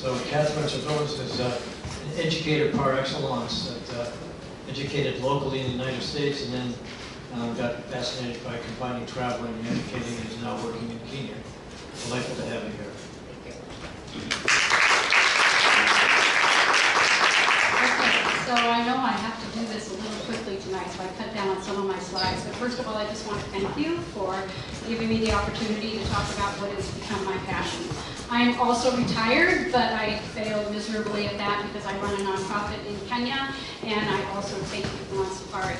So Catherine Survillas is an educator par excellence that educated locally in the United States and then got fascinated by combining traveling and educating and is now working in Kenya. Delightful to have you here. So I know I have to do this a little quickly tonight, so I cut down on some of my slides. But first of all, I just want to thank you for giving me the opportunity to talk about what has become my passion. I'm also retired, but I failed miserably at that because I run a nonprofit in Kenya, and I also take people on safari.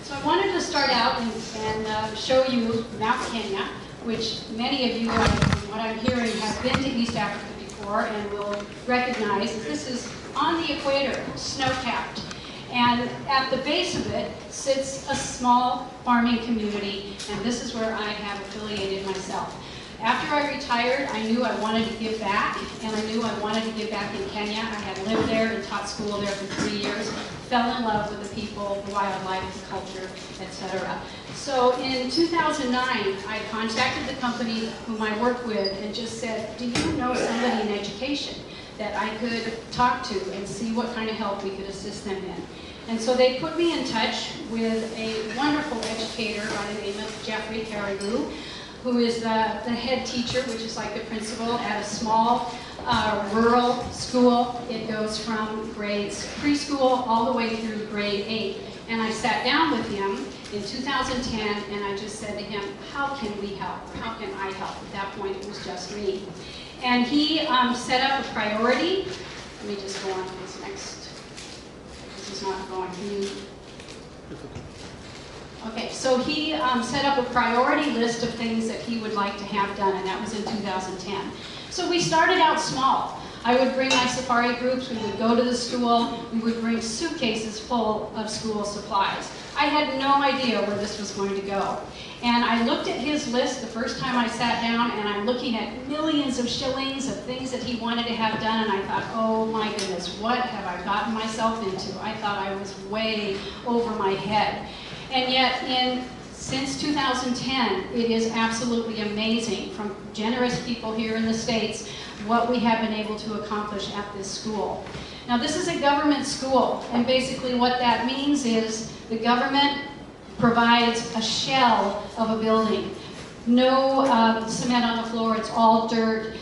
So I wanted to start out and show you Mount Kenya, which many of you, from what I'm hearing, have been to East Africa before and will recognize that this is on the equator, snow-capped. And at the base of it sits a small farming community, and this is where I have affiliated myself. After I retired, I knew I wanted to give back, and I knew I wanted to give back in Kenya. I had lived there and taught school there for 3 years, fell in love with the people, the wildlife, the culture, etc. So in 2009, I contacted the company whom I work with and just said, do you know somebody in education that I could talk to and see what kind of help we could assist them in? And so they put me in touch with a wonderful educator by the name of Jeffrey Caribou, who is the head teacher, which is like the principal at a small rural school. It goes from grades preschool all the way through grade 8. And I sat down with him in 2010 and I just said to him, how can we help? How can I help? At that point it was just me. And he set up a priority. Let me just go on to this next. This is not going. Can you? Okay, so he set up a priority list of things that he would like to have done, and that was in 2010. So we started out small. I would bring my safari groups, we would go to the school, we would bring suitcases full of school supplies. I had no idea where this was going to go. And I looked at his list the first time I sat down, and I'm looking at millions of shillings of things that he wanted to have done, and I thought, oh my goodness, what have I gotten myself into? I thought I was way over my head. And yet, since 2010, it is absolutely amazing from generous people here in the States what we have been able to accomplish at this school. Now, this is a government school, and basically what that means is the government provides a shell of a building. No cement on the floor, it's all dirt.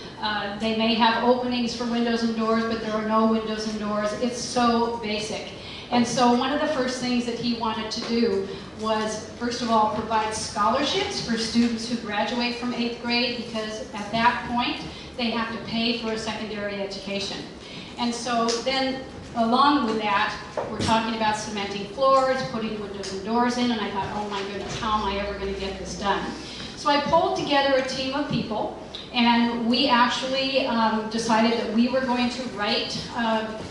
They may have openings for windows and doors, but there are no windows and doors. It's so basic. And so one of the first things that he wanted to do was, first of all, provide scholarships for students who graduate from 8th grade, because at that point, they have to pay for a secondary education. And so then, along with that, we're talking about cementing floors, putting windows and doors in, and I thought, oh my goodness, how am I ever going to get this done? So I pulled together a team of people, and we actually decided that we were going to write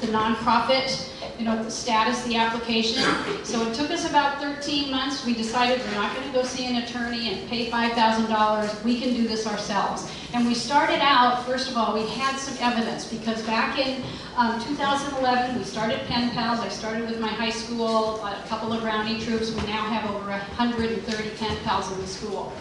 the nonprofit the status, the application. So it took us about 13 months. We decided we're not going to go see an attorney and pay $5,000. We can do this ourselves. And we started out, first of all, we had some evidence, because back in 2011, we started pen pals. I started with my high school, a couple of rounding troops. We now have over 130 pen pals in the school.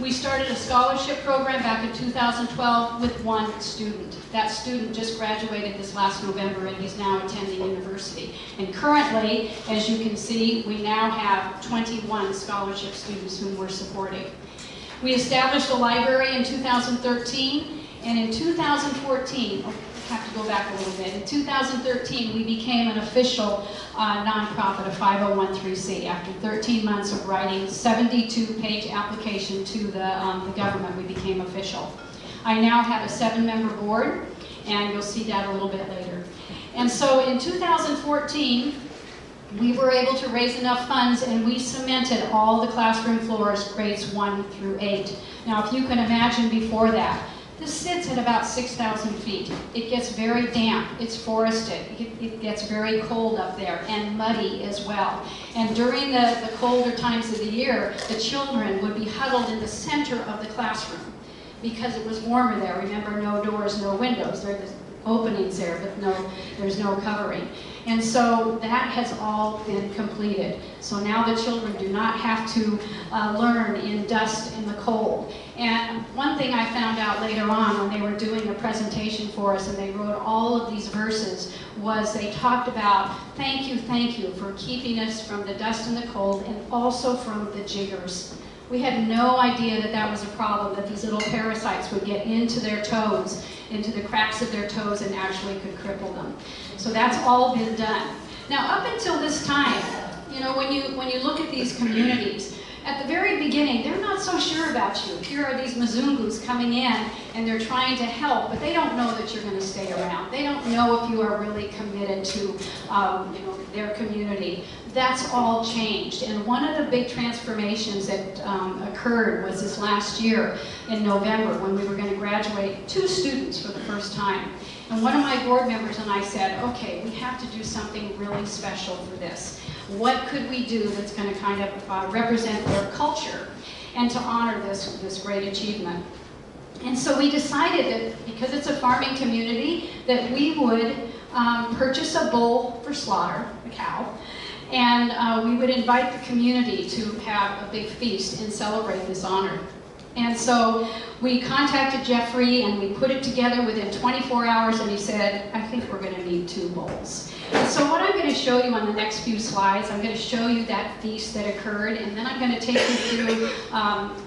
We started a scholarship program back in 2012 with one student. That student just graduated this last November, and he's now attending university. And currently, as you can see, we now have 21 scholarship students whom we're supporting. We established a library in 2013, and in 2014, I have to go back a little bit. In 2013, we became an official nonprofit, a 501(c)(3). After 13 months of writing a 72-page application to the government, we became official. I now have a 7-member board, and you'll see that a little bit later. And so in 2014, we were able to raise enough funds, and we cemented all the classroom floors, grades 1 through 8. Now, if you can imagine before that, this sits at about 6,000 feet. It gets very damp. It's forested. It gets very cold up there, and muddy as well. And during the colder times of the year, the children would be huddled in the center of the classroom because it was warmer there. Remember, no doors, no windows. They're the openings there, but there's no covering. And so that has all been completed. So now the children do not have to learn in dust in the cold. And one thing I found out later on when they were doing a presentation for us and they wrote all of these verses was they talked about thank you for keeping us from the dust and the cold and also from the jiggers. We had no idea that that was a problem, that these little parasites would get into their toes, into the cracks of their toes and actually could cripple them. So that's all been done. Now up until this time, you know, when you look at these communities, at the very beginning, they're not so sure about you. Here are these Mzungus coming in and they're trying to help, but they don't know that you're going to stay around. They don't know if you are really committed to you know, their community. That's all changed. And one of the big transformations that occurred was this last year in November when we were going to graduate 2 students for the first time. And one of my board members and I said, okay, we have to do something really special for this. What could we do that's going to kind of represent their culture and to honor this great achievement? And so we decided that because it's a farming community, that we would purchase a bull for slaughter, a cow, and we would invite the community to have a big feast and celebrate this honor. And so we contacted Jeffrey and we put it together within 24 hours and he said, I think we're going to need 2 bulls. And so what I'm going to show you on the next few slides, I'm going to show you that feast that occurred and then I'm going to take you through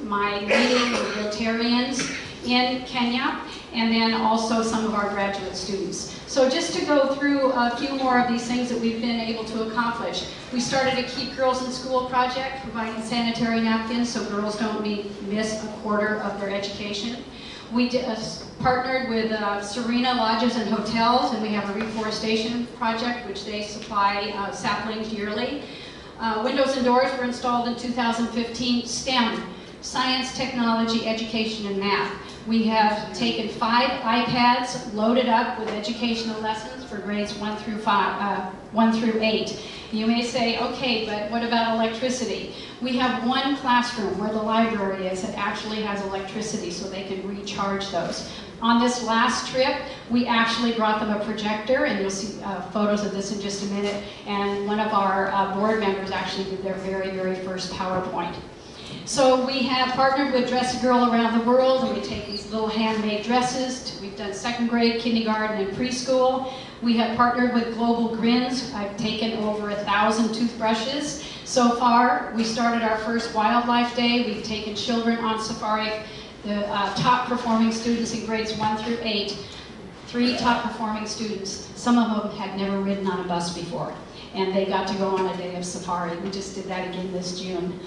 my meeting with Rotarians in Kenya and then also some of our graduate students. So just to go through a few more of these things that we've been able to accomplish. We started a Keep Girls in School project, providing sanitary napkins so girls don't miss a quarter of their education. We partnered with Serena Lodges and Hotels, and we have a reforestation project which they supply saplings yearly. Windows and doors were installed in 2015. STEM, science, technology, education, and math. We have taken 5 iPads loaded up with educational lessons for grades 1 through 8. You may say, okay, but what about electricity? We have one classroom where the library is that actually has electricity so they can recharge those. On this last trip, we actually brought them a projector, and you'll see photos of this in just a minute, and one of our board members actually did their very, very first PowerPoint. So we have partnered with Dress a Girl Around the World, and we take these little handmade dresses. We've done 2nd grade, kindergarten, and preschool. We have partnered with Global Grins. I've taken over 1,000 toothbrushes. So far, we started our first Wildlife Day. We've taken children on safari, the top performing students in grades 1 through 8, 3 top performing students. Some of them had never ridden on a bus before, and they got to go on a day of safari. We just did that again this June.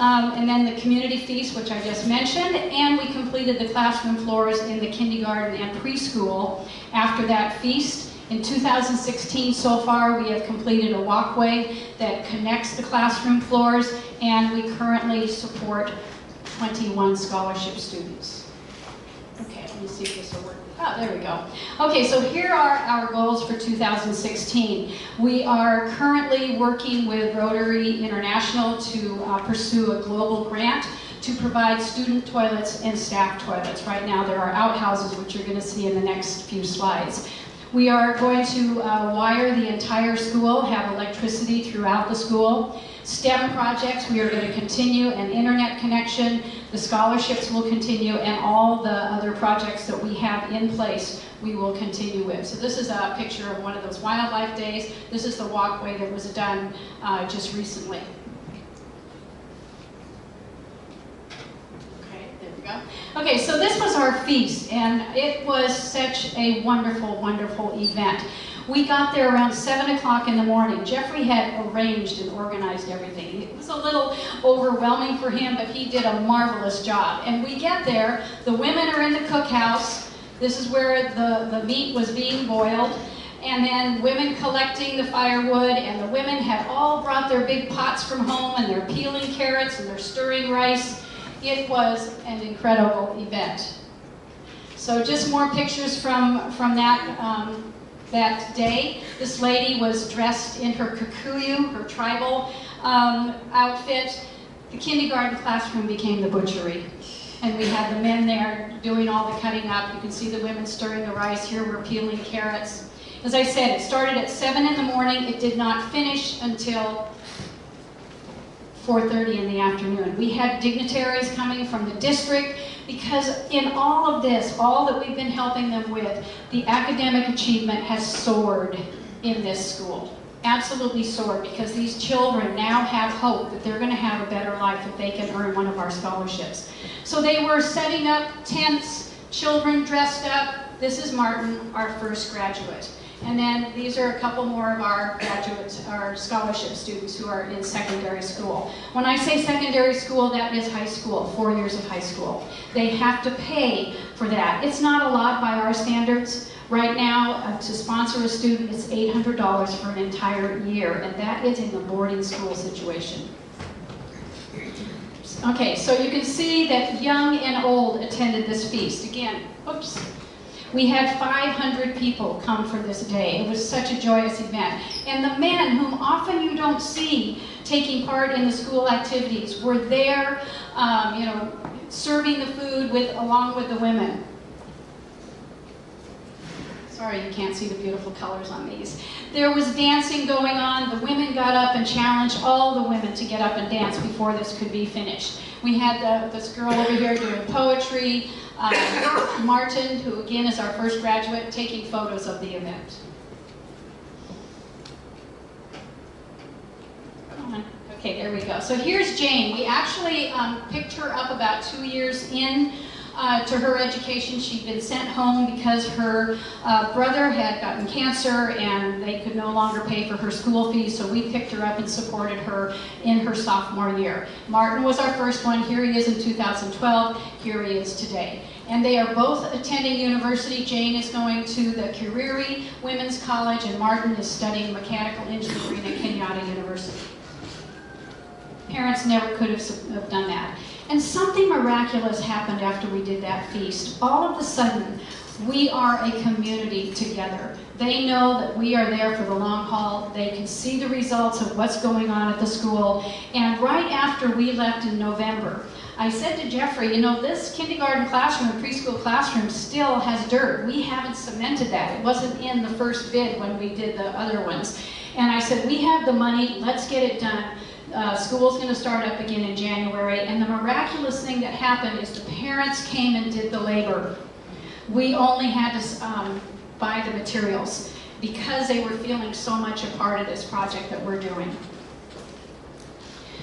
And then the community feast, which I just mentioned, and we completed the classroom floors in the kindergarten and preschool after that feast. In 2016, so far, we have completed a walkway that connects the classroom floors, and we currently support 21 scholarship students. Okay, let me see if this will work. Oh, there we go. Okay, so here are our goals for 2016. We are currently working with Rotary International to pursue a global grant to provide student toilets and staff toilets. Right now there are outhouses, which you're going to see in the next few slides. We are going to wire the entire school, have electricity throughout the school. STEM projects, we are going to continue an internet connection. The scholarships will continue, and all the other projects that we have in place, we will continue with. So this is a picture of one of those wildlife days. This is the walkway that was done just recently. Okay, so this was our feast, and it was such a wonderful, wonderful event. We got there around 7 o'clock in the morning. Jeffrey had arranged and organized everything. It was a little overwhelming for him, but he did a marvelous job. And we get there, the women are in the cookhouse. This is where the meat was being boiled. And then women collecting the firewood, and the women had all brought their big pots from home, and they're peeling carrots, and they're stirring rice. It was an incredible event. So just more pictures from that day. This lady was dressed in her kikuyu, her tribal outfit. The kindergarten classroom became the butchery. and we had the men there doing all the cutting up. You can see the women stirring the rice. Here we're peeling carrots. As I said, it started at 7 in the morning. It did not finish until 4:30 in the afternoon. We had dignitaries coming from the district because in all of this, all that we've been helping them with, the academic achievement has soared in this school. Absolutely soared, because these children now have hope that they're going to have a better life if they can earn one of our scholarships. So they were setting up tents, children dressed up. This is Martin, our first graduate. And then these are a couple more of our graduates, our scholarship students who are in secondary school. When I say secondary school, that is high school, 4 years of high school. They have to pay for that. It's not a lot by our standards. Right now, to sponsor a student, it's $800 for an entire year, and that is in the boarding school situation. Okay, so you can see that young and old attended this feast. Again, oops. We had 500 people come for this day. It was such a joyous event. And the men, whom often you don't see taking part in the school activities, were there, serving the food along with the women. Sorry, you can't see the beautiful colors on these. There was dancing going on. The women got up and challenged all the women to get up and dance before this could be finished. We had this girl over here doing poetry. Martin, who again is our first graduate, taking photos of the event. Come on. Okay, there we go. So here's Jane. We actually picked her up about 2 years in to her education. She'd been sent home because her brother had gotten cancer and they could no longer pay for her school fees, so we picked her up and supported her in her sophomore year. Martin was our first one. Here he is in 2012. Here he is today. And they are both attending university. Jane is going to the Kiriri Women's College, and Martin is studying mechanical engineering at Kenyatta University. Parents never could have done that. And something miraculous happened after we did that feast. All of a sudden, we are a community together. They know that we are there for the long haul. They can see the results of what's going on at the school. And right after we left in November, I said to Jeffrey, this kindergarten classroom, preschool classroom still has dirt. We haven't cemented that. It wasn't in the first bid when we did the other ones. And I said, we have the money, let's get it done. School's going to start up again in January, and the miraculous thing that happened is the parents came and did the labor. We only had to buy the materials because they were feeling so much a part of this project that we're doing.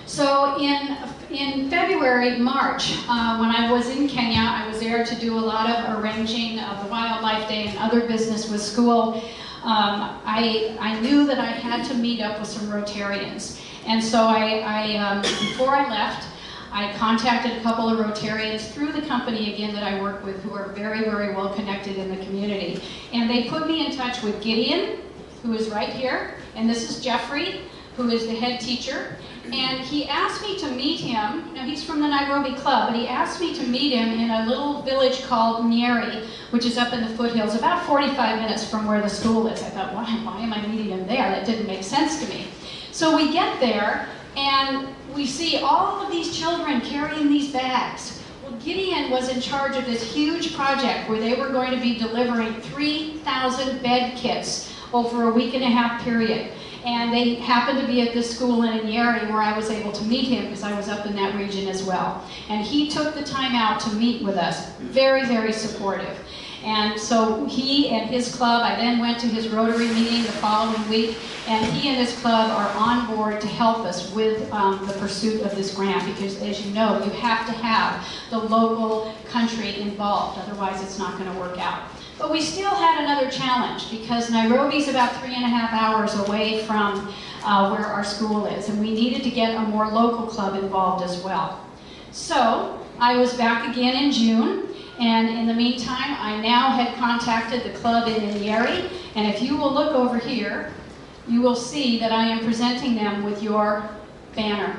So in February, March, when I was in Kenya, I was there to do a lot of arranging of the Wildlife Day and other business with school. I knew that I had to meet up with some Rotarians. And so before I left, I contacted a couple of Rotarians through the company again that I work with, who are very, very well connected in the community. And they put me in touch with Gideon, who is right here, and this is Jeffrey, who is the head teacher. And he asked me to meet him. He's from the Nairobi Club, but he asked me to meet him in a little village called Nyeri, which is up in the foothills, about 45 minutes from where the school is. I thought, why am I meeting him there? That didn't make sense to me. So we get there, and we see all of these children carrying these bags. Well, Gideon was in charge of this huge project where they were going to be delivering 3,000 bed kits over a week-and-a-half period. And they happened to be at this school in Nyeri where I was able to meet him because I was up in that region as well. And he took the time out to meet with us. Very, very supportive. And so he and his club, I then went to his Rotary meeting the following week, and he and his club are on board to help us with the pursuit of this grant, because as you know, you have to have the local country involved, otherwise it's not going to work out. But we still had another challenge, because Nairobi's about 3.5 hours away from where our school is, and we needed to get a more local club involved as well. So I was back again in June, and in the meantime, I now had contacted the club in Nyeri, and if you will look over here, you will see that I am presenting them with your banner.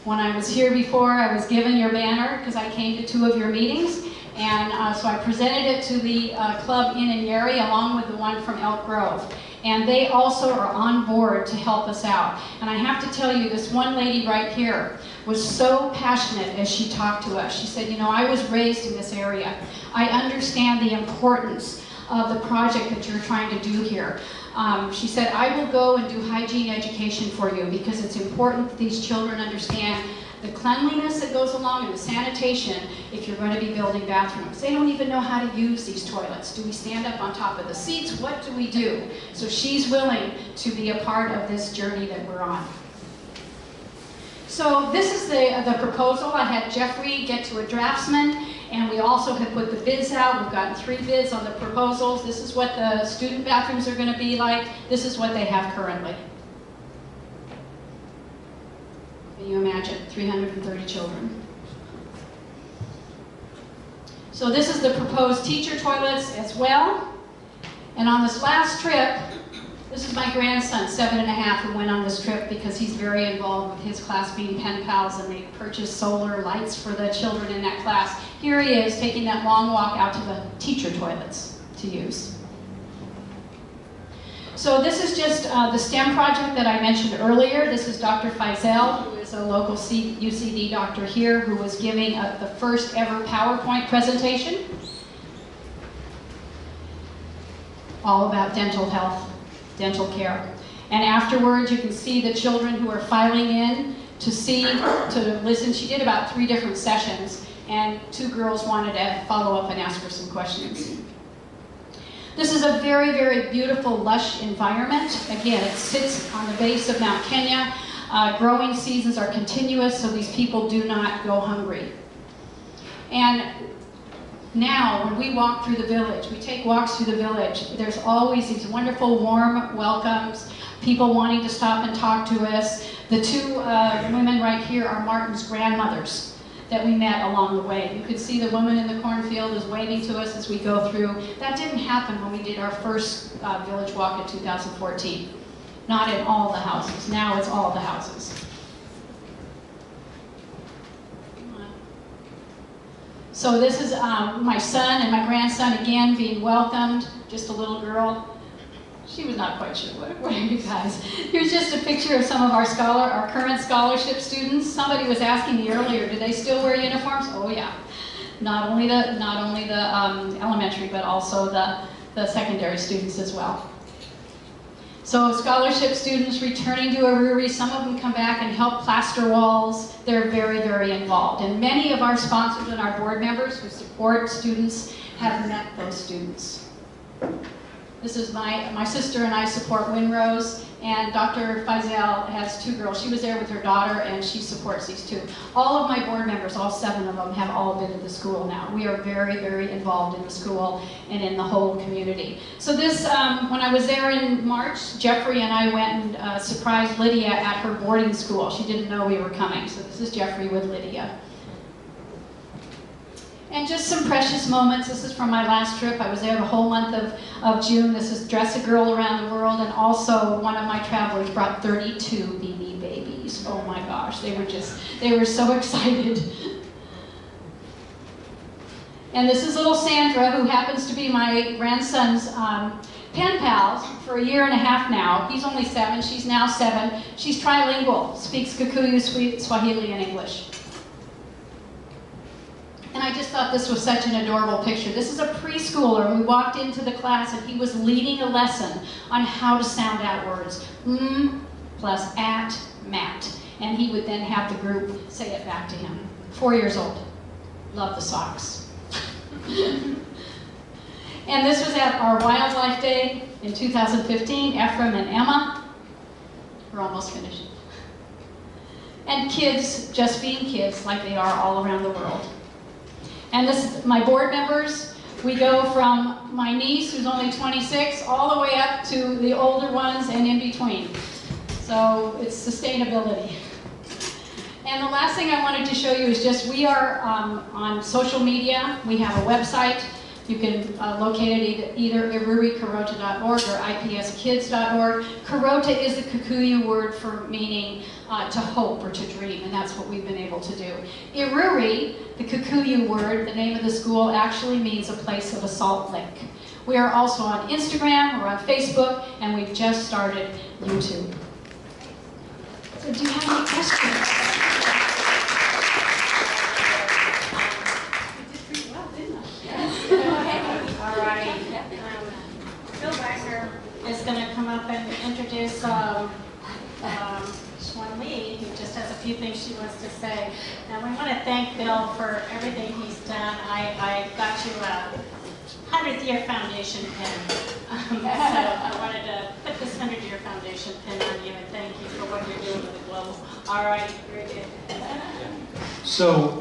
When I was here before, I was given your banner because I came to 2 of your meetings, And so I presented it to the club in Yeri along with the one from Elk Grove. And they also are on board to help us out. And I have to tell you, this one lady right here was so passionate as she talked to us. She said, you know, I was raised in this area. I understand the importance of the project that you're trying to do here. She said, I will go and do hygiene education for you because it's important that these children understand the cleanliness that goes along and the sanitation if you're going to be building bathrooms. They don't even know how to use these toilets. Do we stand up on top of the seats? What do we do? So she's willing to be a part of this journey that we're on. So this is the proposal. I had Jeffrey get to a draftsman, and we also have put the bids out. We've gotten 3 bids on the proposals. This is what the student bathrooms are going to be like. This is what they have currently. Can you imagine? 330 children. So this is the proposed teacher toilets as well. And on this last trip, this is my grandson, 7½, who went on this trip because he's very involved with his class being pen pals, and they purchased solar lights for the children in that class. Here he is taking that long walk out to the teacher toilets to use. So this is just the STEM project that I mentioned earlier. This is Dr. Faisal, who is a local UCD doctor here, who was giving the first ever PowerPoint presentation all about dental health, dental care. And afterwards, you can see the children who are filing in to listen. She did about 3 different sessions, and 2 girls wanted to follow up and ask her some questions. This is a very, very beautiful, lush environment. Again, it sits on the base of Mount Kenya. Growing seasons are continuous, so these people do not go hungry. And now, when we walk through the village, we take walks through the village, there's always these wonderful, warm welcomes, people wanting to stop and talk to us. The 2 women right here are Martin's grandmothers that we met along the way. You could see the woman in the cornfield is waving to us as we go through. That didn't happen when we did our first village walk in 2014. Not in all the houses. Now it's all the houses. So this is my son and my grandson again being welcomed, just a little girl. She was not quite sure, what are you guys? Here's just a picture of some of our current scholarship students. Somebody was asking me earlier, do they still wear uniforms? Oh yeah. Not only the elementary, but also the secondary students as well. So scholarship students returning to Rotary, some of them come back and help plaster walls. They're very, very involved. And many of our sponsors and our board members who support students have met those students. This is my sister and I support Winrose, and Dr. Faisal has 2 girls. She was there with her daughter, and she supports these 2. All of my board members, all 7 of them, have all been at the school now. We are very, very involved in the school and in the whole community. So this, when I was there in March, Jeffrey and I went and surprised Lydia at her boarding school. She didn't know we were coming, so this is Jeffrey with Lydia. And just some precious moments. This is from my last trip. I was there the whole month of June. This is Dress a Girl Around the World, and also one of my travelers brought 32 BB babies. Oh my gosh, they were so excited. And this is little Sandra, who happens to be my grandson's pen pals for 1.5 years now. He's only 7, she's now 7. She's trilingual, speaks Kikuyu, Swahili, and English. And I just thought this was such an adorable picture. This is a preschooler. We walked into the class and he was leading a lesson on how to sound out words. Plus at, mat. And he would then have the group say it back to him. 4 years old. Love the socks. And this was at our Wildlife Day in 2015. Ephraim and Emma. We're almost finished. And kids just being kids like they are all around the world. And this is my board members. We go from my niece, who's only 26, all the way up to the older ones and in between. So it's sustainability. And the last thing I wanted to show you is just we are on social media. We have a website. You can locate it at either irurikarota.org or ipskids.org. Karota is the Kikuyu word for meaning to hope or to dream, and that's what we've been able to do. Iruri, the Kikuyu word, the name of the school, actually means a place of a salt lick. We are also on Instagram, we're on Facebook, and we've just started YouTube. So do you have any questions? I did pretty well, didn't I? All right. Bill Wagner is going to come up and introduce Xuan Lee, who just has a few things she wants to say. Now, we want to thank Bill for everything he's done. I got you a 100-year foundation pin. So I wanted to put this 100-year foundation pin on you and thank you for what you're doing with the Global. All right, very good. So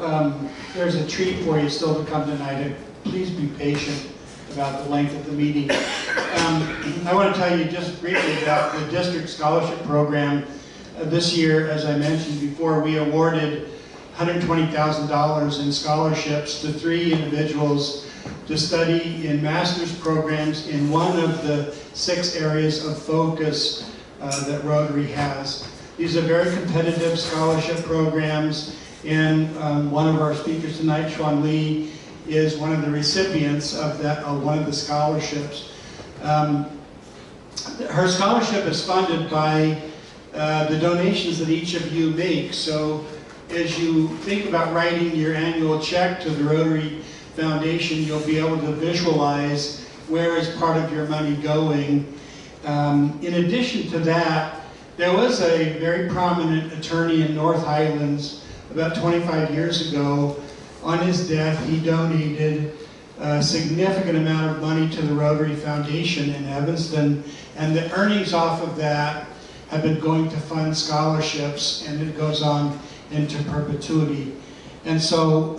there's a treat for you still to come tonight, and please be patient about the length of the meeting. I want to tell you just briefly about the district scholarship program. This year, as I mentioned before, we awarded $120,000 in scholarships to 3 individuals to study in master's programs in one of the 6 areas of focus that Rotary has. These are very competitive scholarship programs, and one of our speakers tonight, Xuan Lee, is one of the recipients of one of the scholarships. Her scholarship is funded by the donations that each of you make. So as you think about writing your annual check to the Rotary Foundation, you'll be able to visualize where is part of your money going. In addition to that, there was a very prominent attorney in North Highlands about 25 years ago. On his death, he donated a significant amount of money to the Rotary Foundation in Evanston, and the earnings off of that have been going to fund scholarships, and it goes on into perpetuity. And so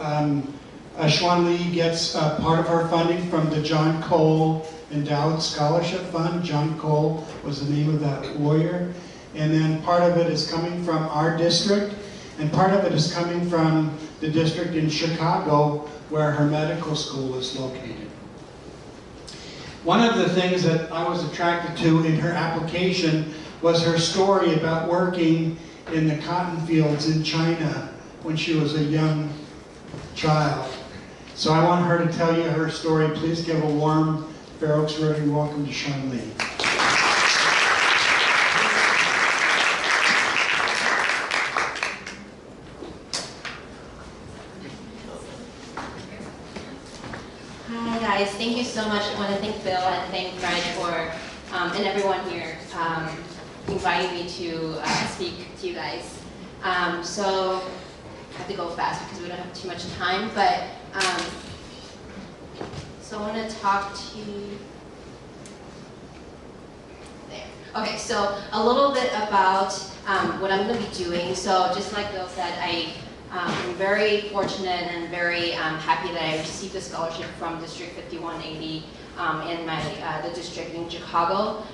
Xuan Lee gets part of her funding from the John Cole Endowed Scholarship Fund. John Cole was the name of that warrior. And then part of it is coming from our district, and part of it is coming from the district in Chicago, where her medical school is located. One of the things that I was attracted to in her application was her story about working in the cotton fields in China when she was a young child. So I want her to tell you her story. Please give a warm Fair Oaks Rotary welcome to Xuan Lee. Hi guys, thank you so much. I want to thank Bill and thank Brad for, and everyone here, inviting me to speak to you guys. So I have to go fast because we don't have too much time, but so I want to talk to you. There. Okay, so a little bit about what I'm going to be doing. So just like Bill said, I'm very fortunate and very happy that I received a scholarship from District 5180 in the district in Chicago.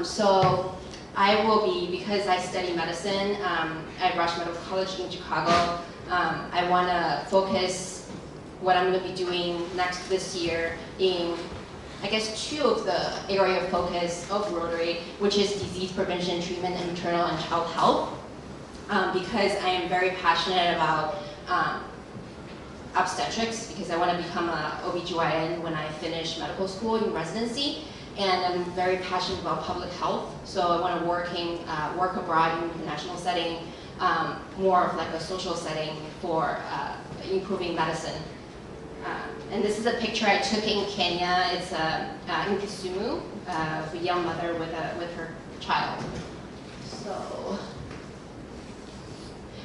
So I will be, because I study medicine at Rush Medical College in Chicago, I want to focus what I'm going to be doing this year in, I guess, 2 of the area of focus of Rotary, which is disease prevention, treatment, and maternal and child health. Because I am very passionate about obstetrics, because I want to become an OBGYN when I finish medical school in residency, and I'm very passionate about public health, so I want to work abroad in an international setting, more of like a social setting for improving medicine. And this is a picture I took in Kenya. It's in Kisumu, of a young mother with her child.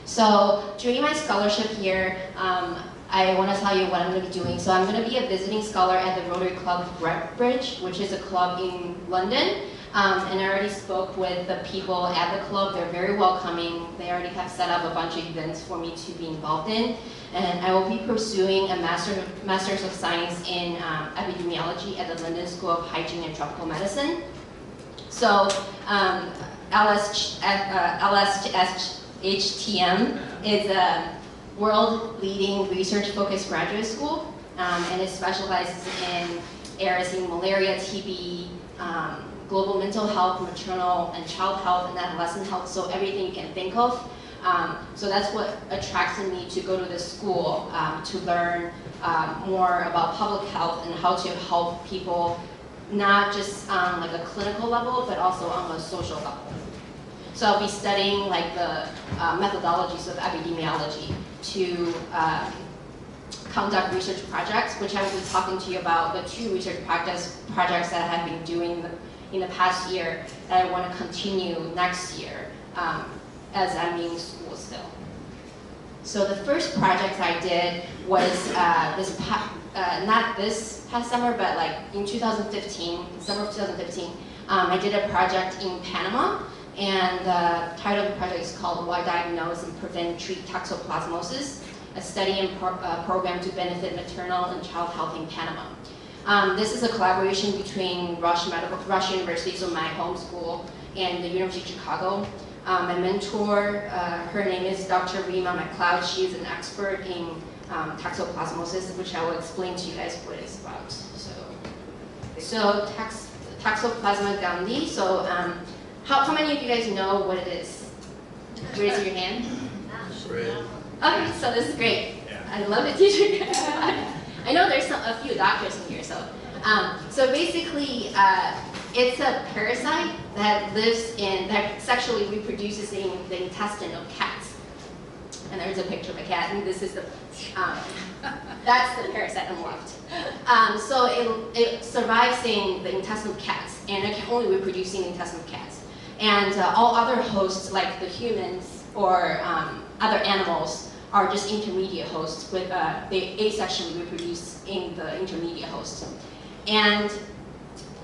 So during my scholarship year, I want to tell you what I'm going to be doing. So I'm going to be a visiting scholar at the Rotary Club Bridge, which is a club in London. And I already spoke with the people at the club. They're very welcoming. They already have set up a bunch of events for me to be involved in. And I will be pursuing a Master's of Science in Epidemiology at the London School of Hygiene and Tropical Medicine. So LSHTM is a world-leading research-focused graduate school. and it specializes in areas in malaria, TB, global mental health, maternal and child health, and adolescent health, so everything you can think of. So that's what attracted me to go to this school, to learn more about public health and how to help people, not just on like a clinical level, but also on a social level. So I'll be studying like the methodologies of epidemiology to conduct research projects, which I will be talking to you about the 2 research projects that I have been doing in the past year that I want to continue next year as I'm in school still. So the first project I did was not this past summer, but like in 2015, summer of 2015, I did a project in Panama, and the title of the project is called Why Diagnose and Prevent Treat Toxoplasmosis, a study and program to benefit maternal and child health in Panama. This is a collaboration between Rush University, so my home school, and the University of Chicago. My mentor, her name is Dr. Rima McLeod. She is an expert in toxoplasmosis, which I will explain to you guys what it's about. So Toxoplasma gondii. So how many of you guys know what it is? Raise your hand. Okay, so this is great. I love it, teacher. I know there's a few doctors in here, so basically, it's a parasite that that sexually reproduces in the intestine of cats. And there's a picture of a cat, and this is that's the parasite on the left. So it survives in the intestine of cats, and it can only reproduce in the intestine of cats. And all other hosts, like the humans or other animals, are just intermediate hosts, with they asexually reproduce in the intermediate host. And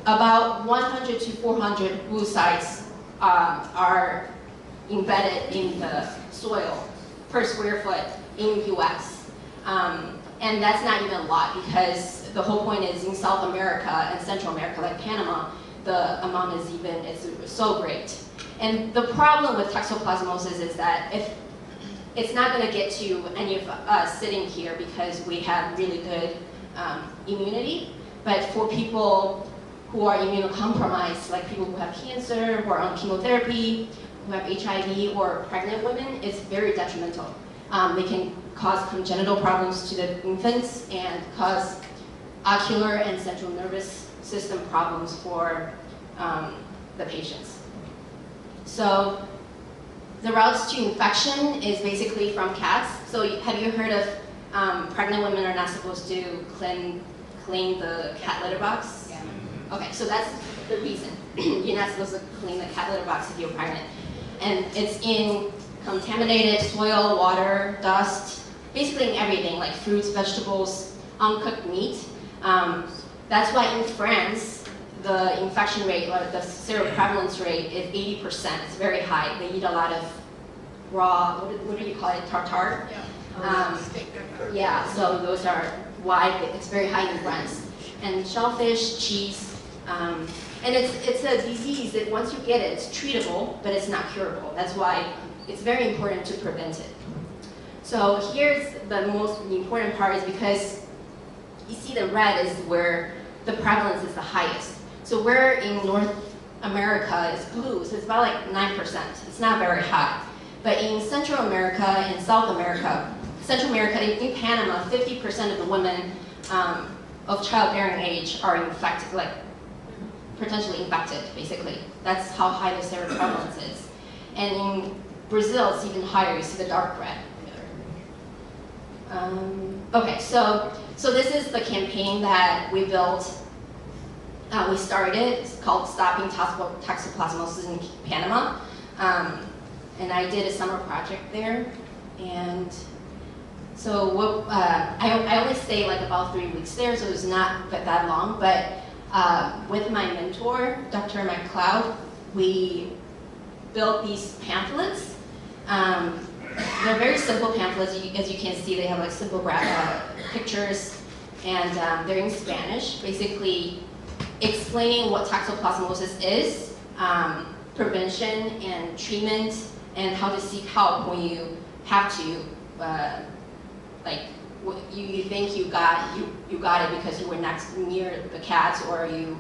about 100 to 400 oocytes are embedded in the soil per square foot in US. And that's not even a lot, because the whole point is in South America and Central America, like Panama, the amount it's so great. And the problem with toxoplasmosis is that if it's not going to get to any of us sitting here because we have really good immunity, but for people who are immunocompromised, like people who have cancer, who are on chemotherapy, who have HIV, or pregnant women, it's very detrimental. They can cause congenital problems to the infants and cause ocular and central nervous system problems for the patients. So the routes to infection is basically from cats. So have you heard of pregnant women are not supposed to clean the cat litter box? Yeah. Okay, so that's the reason. You're not supposed to clean the cat litter box if you're pregnant. And it's in contaminated soil, water, dust, basically in everything, like fruits, vegetables, uncooked meat. That's why in France, the infection rate, or the seroprevalence rate is 80%. It's very high. They eat a lot of raw, what do you call it, tartare? Yeah. Yeah, so those are why it's very high in France. And shellfish, cheese, and it's a disease that once you get it, it's treatable, but it's not curable. That's why it's very important to prevent it. So here's the most important part, is because you see the red is where the prevalence is the highest. So where in North America is blue, so it's about like 9%. It's not very high. But in Central America and South America, Central America, in Panama, 50% of the women of childbearing age are infected, like potentially infected, basically. That's how high the seroprevalence is. And in Brazil, it's even higher. You see the dark red. Okay, so this is the campaign that we built. We started. It's called Stopping Toxoplasmosis in Panama. And I did a summer project there. And so what, I only stayed like about 3 weeks there, so it was not that long. But with my mentor, Dr. McLeod, we built these pamphlets. They're very simple pamphlets. As you can see, they have like simple pictures, and they're in Spanish, basically explaining what toxoplasmosis is, prevention and treatment, and how to seek help when you have to you think you got it because you were near the cats, or you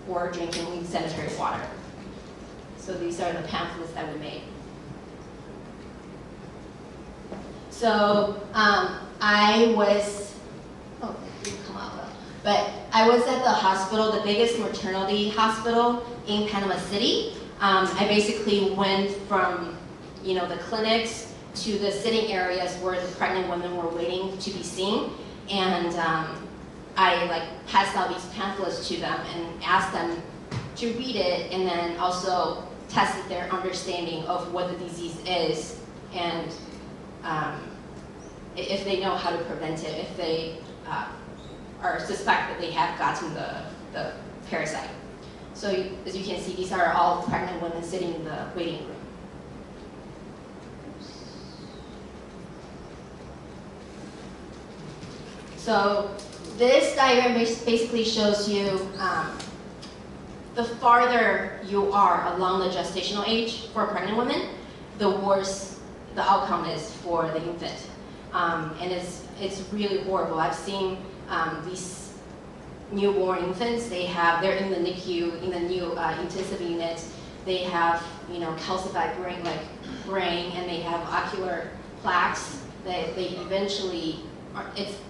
were drinking sanitary water. So these are the pamphlets that we made. So I was, oh, it didn't come out well. But I was at the hospital, the biggest maternity hospital in Panama City. I basically went from, the clinics to the sitting areas where the pregnant women were waiting to be seen, and I passed out these pamphlets to them and asked them to read it, and then also tested their understanding of what the disease is, and if they know how to prevent it, if they or suspect that they have gotten the parasite. So as you can see, these are all pregnant women sitting in the waiting room. So this diagram basically shows you the farther you are along the gestational age for a pregnant woman, the worse the outcome is for the infant. And it's really horrible. I've seen these newborn infants, they're in the NICU, in the new intensive unit. They have, calcified brain, and they have ocular plaques that they eventually,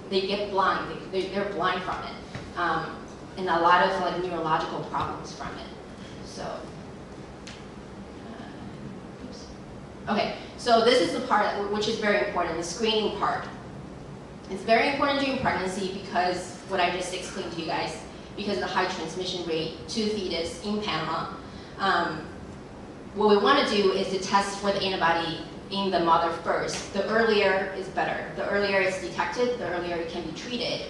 they get blind. They're blind from it, and a lot of neurological problems from it. So, okay. So this is the part which is very important, the screening part. It's very important during pregnancy because what I just explained to you guys, because of the high transmission rate to the fetus in Panama. What we want to do is to test for the antibody in the mother first. The earlier is better. The earlier it's detected, the earlier it can be treated.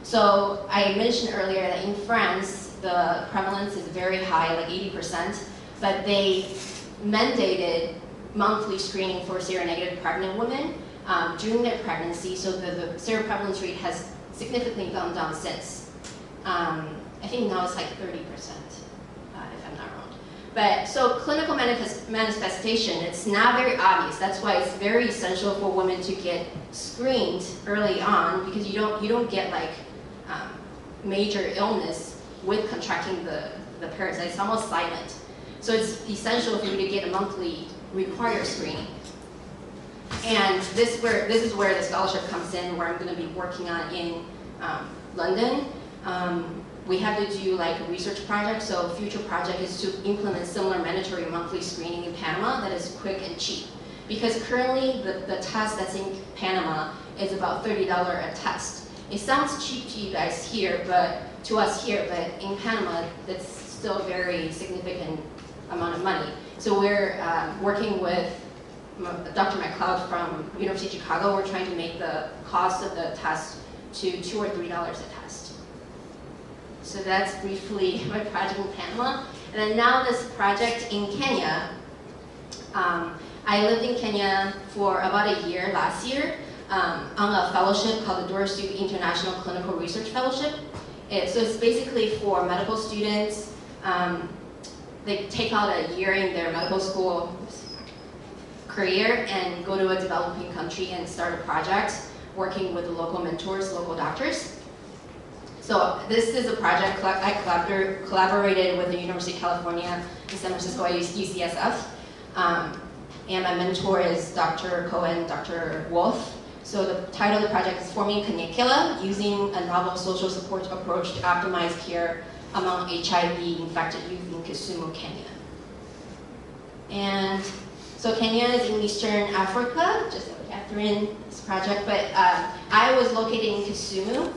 So I mentioned earlier that in France, the prevalence is very high, like 80%, but they mandated monthly screening for seronegative pregnant women during their pregnancy, so the seroprevalence rate has significantly gone down since. I think now it's like 30%, if I'm not wrong. But so clinical manifestation, it's not very obvious. That's why it's very essential for women to get screened early on, because you don't get major illness with contracting the parasite. It's almost silent. So it's essential for you to get a monthly required screening. And this is where the scholarship comes in, where I'm going to be working on in London. We have to do a research project, so a future project is to implement similar mandatory monthly screening in Panama that is quick and cheap. Because currently the test that's in Panama is about $30 a test. It sounds cheap to you guys here, but to us here, but in Panama, that's still a very significant amount of money. So we're working with Dr. McLeod from University of Chicago. We're trying to make the cost of the test to $2 or $3 a test. So that's briefly my project in Panama. And then now this project in Kenya. I lived in Kenya for about a year last year on a fellowship called the Dorsu International Clinical Research Fellowship. So it's basically for medical students. They take out a year in their medical school career and go to a developing country and start a project working with the local mentors, local doctors. So this is a project I collaborated with the University of California in San Francisco at UCSF. And my mentor is Dr. Cohen, Dr. Wolf. So the title of the project is Forming Canicula, using a novel social support approach to optimize care among HIV-infected youth in Kisumu, Kenya. And so Kenya is in Eastern Africa, just after in this project, but I was located in Kisumu,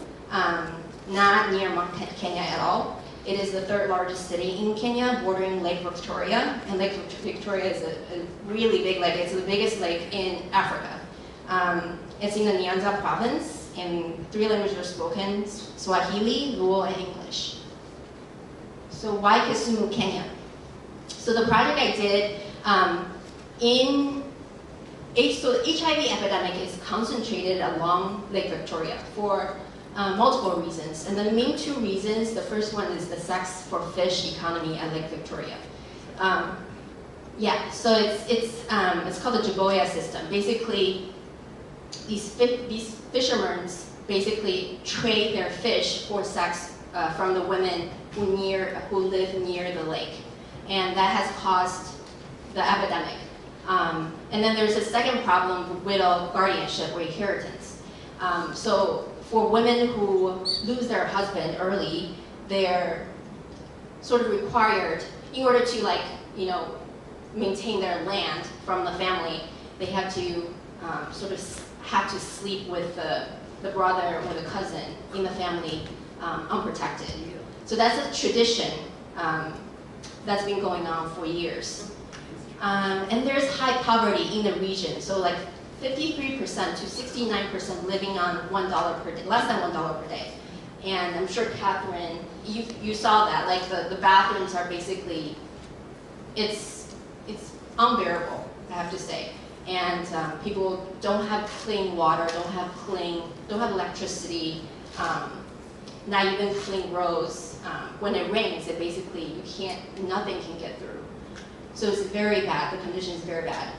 not near Mount Kenya at all. It is the third largest city in Kenya, bordering Lake Victoria, and Lake Victoria is a really big lake. It's the biggest lake in Africa. It's in the Nyanza province, and 3 languages are spoken, Swahili, Luo, and English. So why Kisumu, Kenya? So the project I did, so the HIV epidemic is concentrated along Lake Victoria for multiple reasons. And the main 2 reasons, the first one is the sex for fish economy at Lake Victoria. So it's called the Jaboya system. Basically, these fishermen basically trade their fish for sex from the women who live near the lake, and that has caused the epidemic. And then there's a second problem, widow guardianship or inheritance. So for women who lose their husband early, they're sort of required, in order to maintain their land from the family, they have to sort of have to sleep with the brother or the cousin in the family unprotected. So that's a tradition that's been going on for years. And there's high poverty in the region. So like 53% to 69% living on $1 per day, less than $1 per day. And I'm sure Catherine, you saw that, like the bathrooms are basically, it's unbearable, I have to say. And people don't have clean water, don't have electricity, not even clean roads. When it rains, it basically, nothing can get through. So it's very bad, the condition is very bad.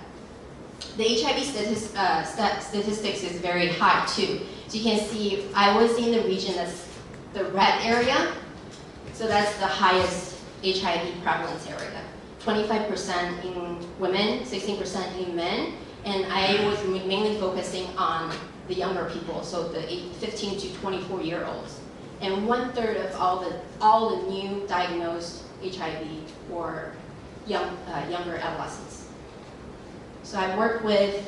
The HIV statistics is very high too. So you can see, I was in the region that's the red area. So that's the highest HIV prevalence area. 25% in women, 16% in men, and I was mainly focusing on the younger people, so the 15 to 24-year-olds. And 1/3 of all the new diagnosed HIV were younger adolescents. So I work with,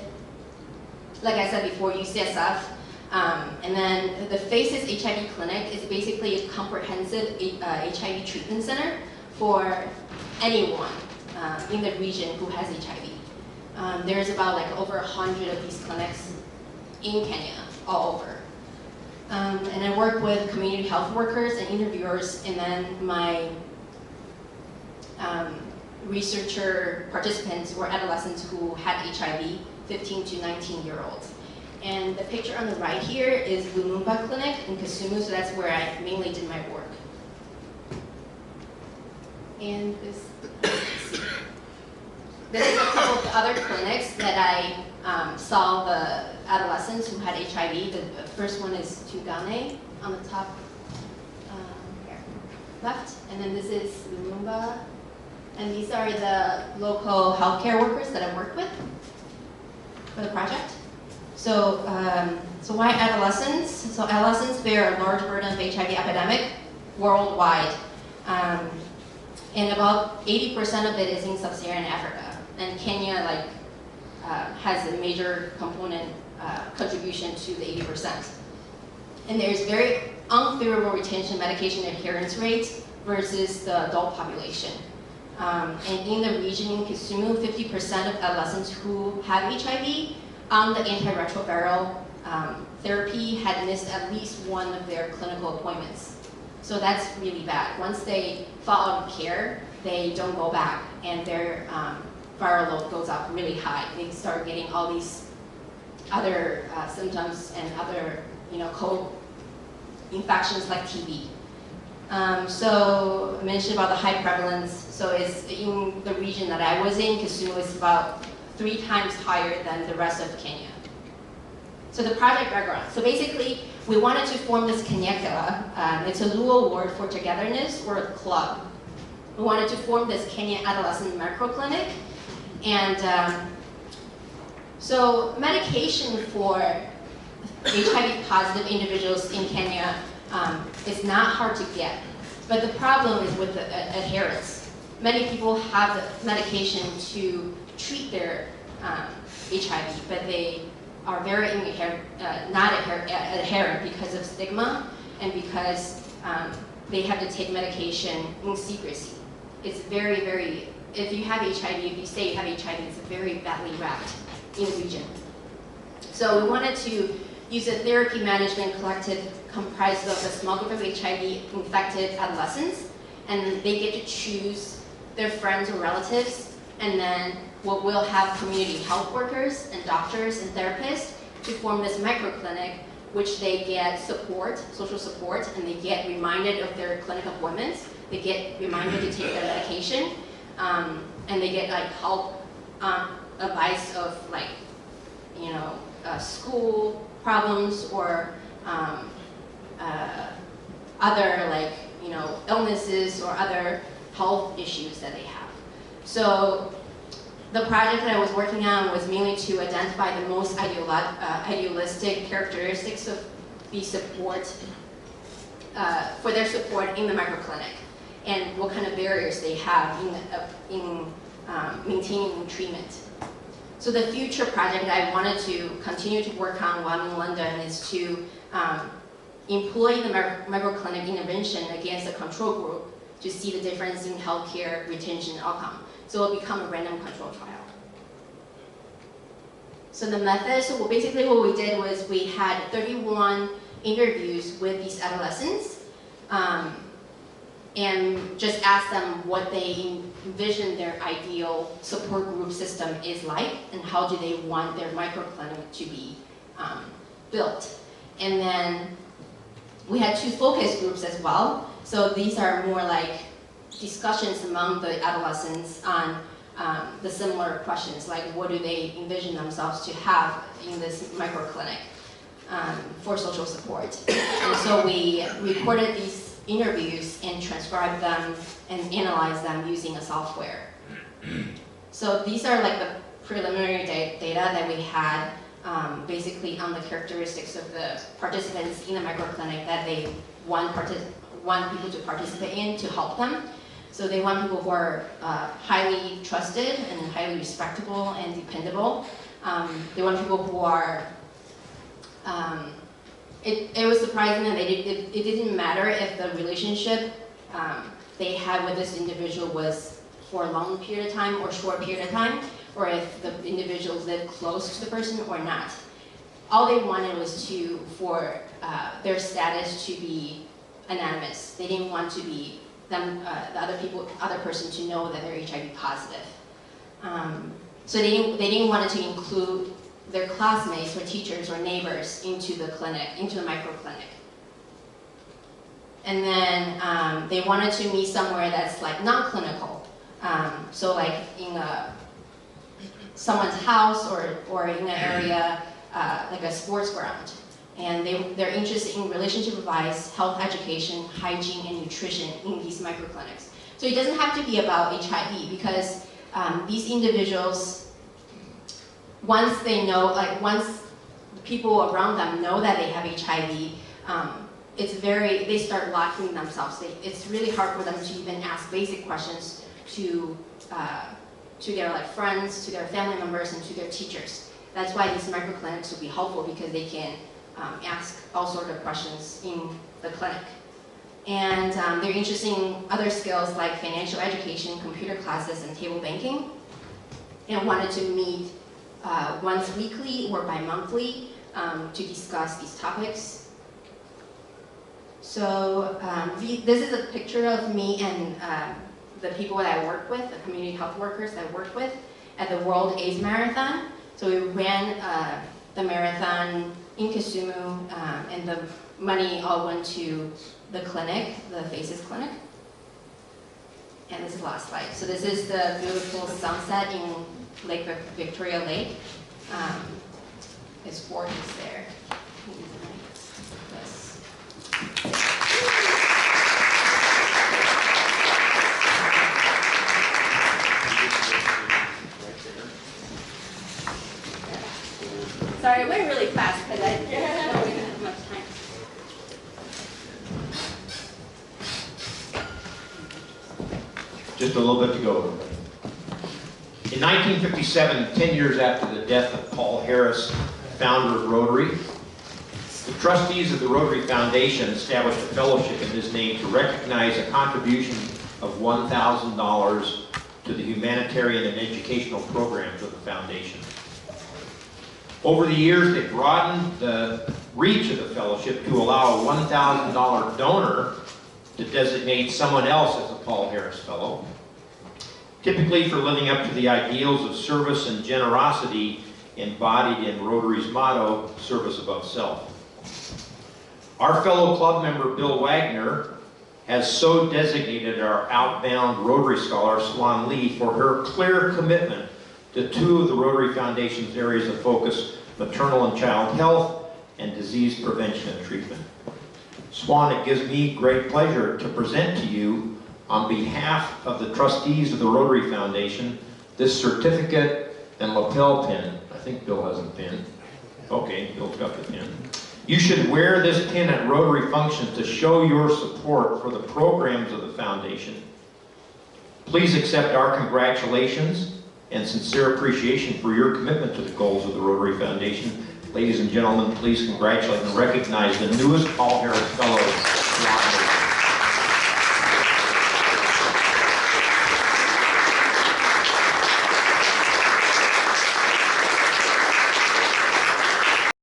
like I said before, UCSF, and then the FACES HIV clinic is basically a comprehensive HIV treatment center for anyone in the region who has HIV. There's about over 100 of these clinics in Kenya, all over. And I work with community health workers and interviewers, and then my researcher participants were adolescents who had HIV, 15 to 19-year-olds. And the picture on the right here is Lumumba Clinic in Kisumu, so that's where I mainly did my work. And this is a couple of the other clinics that I saw the adolescents who had HIV. The first one is Tugane on the top here, left, and then this is Lumumba. And these are the local healthcare workers that I worked with for the project. So, so why adolescents? So adolescents bear a large burden of HIV epidemic worldwide. And about 80% of it is in sub-Saharan Africa. And Kenya has a major component contribution to the 80%. And there's very unfavorable retention medication adherence rates versus the adult population. And in the region in Kisumu, 50% of adolescents who have HIV on the antiretroviral therapy had missed at least one of their clinical appointments. So that's really bad. Once they fall out of care, they don't go back, and their viral load goes up really high. They start getting all these other symptoms and other, co-infections like TB. So I mentioned about the high prevalence. So it's in the region that I was in, Kisumu is about 3 times higher than the rest of Kenya. So the project background. So basically, we wanted to form this Kenyakela. It's a Luo word for togetherness or a club. We wanted to form this Kenya Adolescent Micro Clinic. And so medication for HIV positive individuals in Kenya is not hard to get. But the problem is with the adherence. Many people have the medication to treat their HIV, but they are very not adherent because of stigma and because they have to take medication in secrecy. It's very, very, if you have HIV, if you say you have HIV, it's very badly wrapped in the region. So we wanted to use a therapy management collective comprised of a small group of HIV-infected adolescents, and they get to choose their friends or relatives, and then we'll have community health workers and doctors and therapists to form this microclinic, which they get support, social support, and they get reminded of their clinic appointments. They get reminded to take their medication, and they get help, advice of school problems or other like, illnesses or other health issues that they have. So the project that I was working on was mainly to identify the most idealistic characteristics of the support, for their support in the microclinic, and what kind of barriers they have in maintaining treatment. So the future project that I wanted to continue to work on while I'm in London is to employ the microclinic intervention against a control group to see the difference in healthcare retention outcome. So it will become a random control trial. So the method, so basically what we did was we had 31 interviews with these adolescents and just asked them what they envision their ideal support group system is like and how do they want their microclinic to be built. And then we had 2 focus groups as well. So these are more like discussions among the adolescents on the similar questions, like what do they envision themselves to have in this microclinic for social support. And so we recorded these interviews and transcribed them and analyzed them using a software. So these are like the preliminary data that we had basically on the characteristics of the participants in the microclinic that they want people to participate in to help them. So they want people who are highly trusted and highly respectable and dependable. They want people who are, it was surprising that it didn't matter if the relationship they had with this individual was for a long period of time or short period of time, or if the individuals lived close to the person or not. All they wanted was for their status to be anonymous. They didn't want to be the other person to know that they're HIV positive. So they didn't want to include their classmates or teachers or neighbors into the clinic, into the microclinic. And then they wanted to meet somewhere that's like non-clinical. So like in someone's house or in an area like a sports ground. And they're interested in relationship advice, health education, hygiene, and nutrition in these microclinics. So it doesn't have to be about HIV because these individuals, once they know, like once people around them know that they have HIV, they start locking themselves. It's really hard for them to even ask basic questions to their like friends, to their family members, and to their teachers. That's why these microclinics will be helpful because they can ask all sorts of questions in the clinic. And they're interested in other skills like financial education, computer classes, and table banking. And wanted to meet once weekly or bi-monthly to discuss these topics. So this is a picture of me and the people that I work with, the community health workers that I work with at the World AIDS Marathon. So we ran the marathon in Kisumu, and the money all went to the clinic, the FACES clinic. And this is the last slide. So this is the beautiful sunset in Lake Victoria Lake. It's gorgeous there. Yes. Sorry, I went really fast because I didn't have much time. Just a little bit to go. In 1957, 10 years after the death of Paul Harris, founder of Rotary, the trustees of the Rotary Foundation established a fellowship in his name to recognize a contribution of $1,000 to the humanitarian and educational programs of the foundation. Over the years, they broadened the reach of the fellowship to allow a $1,000 donor to designate someone else as a Paul Harris Fellow, typically for living up to the ideals of service and generosity embodied in Rotary's motto, service above self. Our fellow club member, Bill Wagner, has so designated our outbound Rotary scholar, Xuan for her clear commitment to 2 of the Rotary Foundation's areas of focus, maternal and child health, and disease prevention and treatment. Xuan, it gives me great pleasure to present to you, on behalf of the trustees of the Rotary Foundation, this certificate and lapel pin. I think Bill has a pin. Okay, Bill's got the pin. You should wear this pin at Rotary functions to show your support for the programs of the foundation. Please accept our congratulations and sincere appreciation for your commitment to the goals of the Rotary Foundation. Ladies and gentlemen, please congratulate and recognize the newest Paul Harris Fellow.